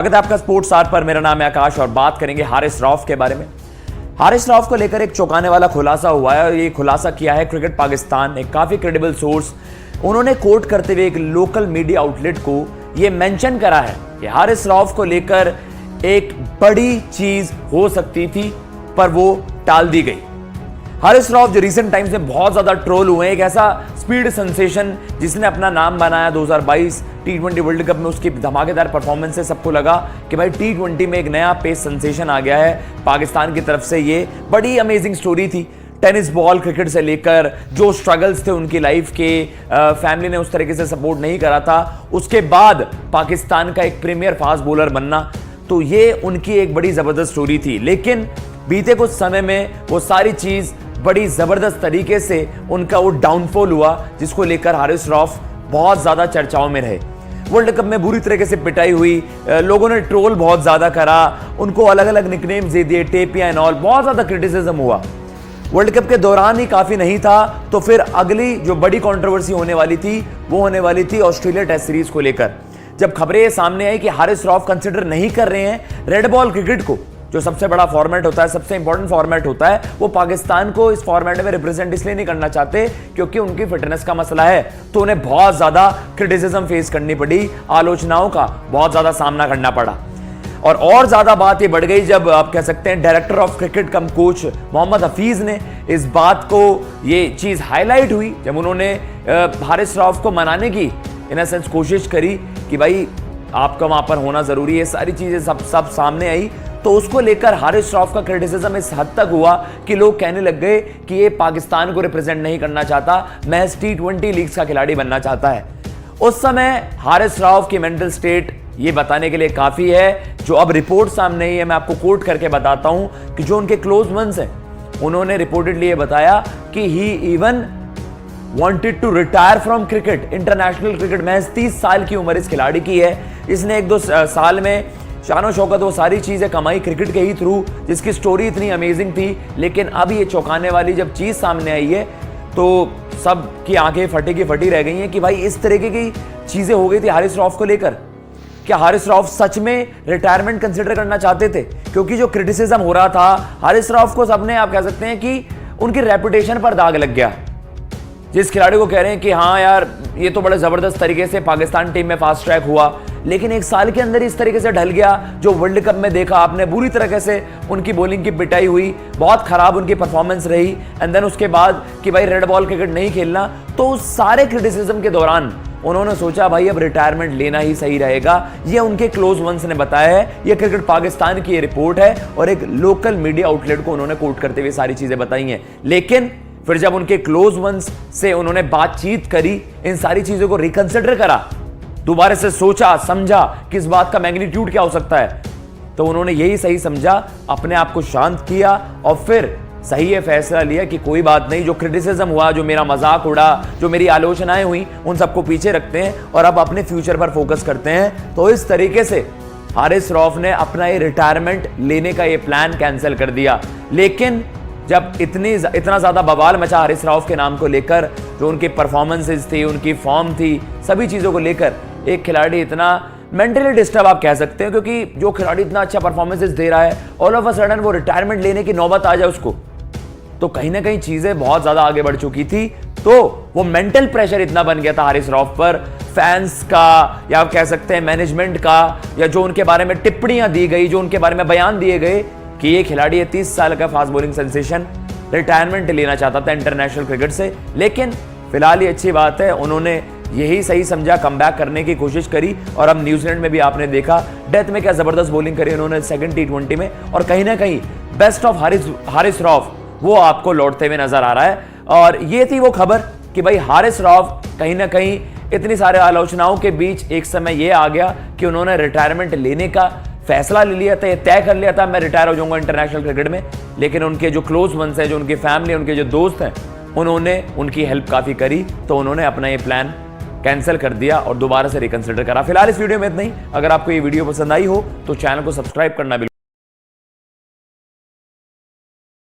स्वागत है आपका स्पोर्ट्स आर पर। मेरा नाम है आकाश और बात करेंगे हारिस रऊफ के बारे में। हारिस रऊफ को लेकर एक चौंकाने वाला खुलासा हुआ है और ये खुलासा किया है क्रिकेट पाकिस्तान, एक काफी क्रेडिबल सोर्स। उन्होंने कोट करते हुए एक लोकल मीडिया आउटलेट को ये मेंशन करा है कि हारिस रऊफ को लेकर एक बड़ी चीज हो सकती थी पर वो टाल दी गई। हारिस रऊफ जो रिसेंट टाइम्स में बहुत ज्यादा ट्रोल हुए हैं, एक ऐसा स्पीड सेंसेशन जिसने अपना नाम बनाया 2022 टी20 वर्ल्ड कप में, उसकी धमाकेदार परफॉर्मेंस से सबको लगा कि भाई टी20 में एक नया पेस सेंसेशन आ गया है पाकिस्तान की तरफ से। ये बड़ी अमेजिंग स्टोरी थी। टेनिस बॉल क्रिकेट से लेकर जो स्ट्रगल्स थे उनकी लाइफ के, फैमिली ने उस तरीके से सपोर्ट नहीं करा था, उसके बाद पाकिस्तान का एक प्रीमियर फास्ट बॉलर बनना, तो ये उनकी एक बड़ी जबरदस्त स्टोरी थी। लेकिन बीते कुछ समय में वो सारी चीज बड़ी जबरदस्त तरीके से उनका वो डाउनफॉल हुआ, जिसको लेकर हारिस रऊफ बहुत ज्यादा चर्चाओं में रहे। वर्ल्ड कप में बुरी तरीके से पिटाई हुई, लोगों ने ट्रोल बहुत ज्यादा करा, उनको अलग अलग निकनेम्स दे दिए, टेपिया एंड ऑल, बहुत ज्यादा क्रिटिसिज्म हुआ। वर्ल्ड कप के दौरान ही काफी नहीं था तो फिर अगली जो बड़ी कंट्रोवर्सी होने वाली थी वो होने वाली थी ऑस्ट्रेलिया टेस्ट सीरीज को लेकर, जब खबरें सामने आई कि हारिस रऊफ कंसिडर नहीं कर रहे हैं रेड बॉल क्रिकेट को, जो सबसे बड़ा फॉर्मेट होता है, सबसे इंपॉर्टेंट फॉर्मेट होता है। वो पाकिस्तान को इस फॉर्मेट में रिप्रेजेंट इसलिए नहीं करना चाहते क्योंकि उनकी फिटनेस का मसला है, तो उन्हें बहुत ज्यादा क्रिटिसिज्म फेस करनी पड़ी, आलोचनाओं का बहुत ज्यादा सामना करना पड़ा। और ज्यादा बात ये बढ़ गई जब आप कह सकते हैं director of cricket cum coach Mohammad Hafeez ने इस बात को, ये चीज हाईलाइट हुई जब उन्होंने हारिस रऊफ को मनाने की इन अ सेंस कोशिश करी कि भाई आपका वहां पर होना जरूरी है, सारी चीजें सब सामने आई, तो उसको लेकर हारिस रऊफ का क्रिटिसिज्म इस हद तक हुआ कि लोग कहने लग गए कि ये पाकिस्तान को रिप्रेजेंट नहीं करना चाहता, महज टी20 लीग्स का खिलाड़ी बनना चाहता है। उस समय हारिस रऊफ की मेंटल स्टेट ये बताने के लिए काफी है, जो अब रिपोर्ट सामने आई है, मैं आपको कोट करके बताता हूं कि जो उनके क्लोज वंस हैं उन्होंने रिपोर्टेडली ये बताया कि he even wanted to retire from cricket, international cricket. महज 30 साल की उम्र इस खिलाड़ी की है, इसने 1-2 साल में शानो शौकत वो सारी चीजें कमाई क्रिकेट के ही थ्रू, जिसकी स्टोरी इतनी अमेजिंग थी। लेकिन अब ये चौंकाने वाली जब चीज सामने आई है तो सब की आंखें फटी की फटी रह गई हैं कि भाई इस तरीके की चीजें हो गई थी हारिस रऊफ को लेकर। क्या हारिस रऊफ सच में रिटायरमेंट कंसिडर करना चाहते थे? क्योंकि जो क्रिटिसिज्म हो रहा था हारिस रऊफ को, सबने आप कह सकते हैं कि उनकी रेपुटेशन पर दाग लग गया। जिस खिलाड़ी को कह रहे हैं कि हाँ यार ये तो बड़े जबरदस्त तरीके से पाकिस्तान टीम में फास्ट ट्रैक हुआ, लेकिन एक साल के अंदर इस तरीके से ढल गया, जो वर्ल्ड कप में देखा आपने, बुरी तरीके से उनकी बॉलिंग की पिटाई हुई, बहुत खराब उनकी परफॉर्मेंस रही, एंड देन उसके बाद कि भाई रेड बॉल क्रिकेट नहीं खेलना। तो उस सारे क्रिटिसिज्म के दौरान उन्होंने सोचा भाई अब रिटायरमेंट लेना ही सही रहेगा। ये उनके क्लोज वंस ने बताया है, ये क्रिकेट पाकिस्तान की ये रिपोर्ट है और एक लोकल मीडिया आउटलेट को उन्होंने कोट करते हुए सारी चीजें बताई हैं। लेकिन फिर जब उनके क्लोज वंस से उन्होंने बातचीत करी, इन सारी चीजों को रिकंसिडर करा, दोबारा से सोचा समझा कि इस बात का मैग्नीट्यूड क्या हो सकता है, तो उन्होंने यही सही समझा, अपने आप को शांत किया और फिर सही ये फैसला लिया कि कोई बात नहीं, जो क्रिटिसिज्म हुआ, जो मेरा मजाक उड़ा, जो मेरी आलोचनाएं हुई, उन सबको पीछे रखते हैं और अब अपने फ्यूचर पर फोकस करते हैं। तो इस तरीके से हारिस रऊफ ने अपना ये रिटायरमेंट लेने का ये प्लान कैंसिल कर दिया। लेकिन जब इतना ज्यादा बवाल मचा हारिस रऊफ के नाम को लेकर, जो उनकी परफॉर्मेंसेज थी, उनकी फॉर्म थी, सभी चीजों को लेकर, एक खिलाड़ी इतना मेंटली डिस्टर्ब आप कह सकते हैं, क्योंकि जो खिलाड़ी इतना अच्छा परफॉर्मेंसेज दे रहा है, ऑल ऑफ अ सडन वो रिटायरमेंट लेने की नौबत आ जाए उसको, तो कहीं ना कहीं चीजें बहुत ज्यादा आगे बढ़ चुकी थी। तो वो मेंटल प्रेशर इतना बन गया था हारिस रऊफ पर, फैंस का या आप कह सकते हैं मैनेजमेंट का, या जो उनके बारे में टिप्पणियां दी गई, जो उनके बारे में बयान दिए गए कि ये खिलाड़ी है 30 साल का फास्ट बॉलिंग सेंसेशन, रिटायरमेंट लेना चाहता था इंटरनेशनल क्रिकेट से। लेकिन फिलहाल ये अच्छी बात है, उन्होंने यही सही समझा, कमबैक करने की कोशिश करी, और अब न्यूजीलैंड में भी आपने देखा डेथ में क्या जबरदस्त बॉलिंग करी उन्होंने सेकंड टी20 में, और कहीं ना कहीं बेस्ट ऑफ हारिस रऊफ वो आपको लौटते हुए नजर आ रहा है। और ये थी वो खबर कि भाई हारिस रऊफ कहीं ना कहीं इतनी सारे आलोचनाओं के बीच एक समय ये आ गया कि उन्होंने रिटायरमेंट लेने का फैसला ले लिया था, ये तय कर लिया था मैं रिटायर हो जाऊंगा इंटरनेशनल क्रिकेट में। लेकिन उनके जो क्लोज वंस हैं, जो उनकी फैमिली, उनके जो दोस्त हैं, उन्होंने उनकी हेल्प काफी करी, तो उन्होंने अपना ये प्लान कैंसिल कर दिया और दोबारा से रिकंसिडर करा। फिलहाल इस वीडियो में इतना ही। अगर आपको ये वीडियो पसंद आई हो तो चैनल को सब्सक्राइब करना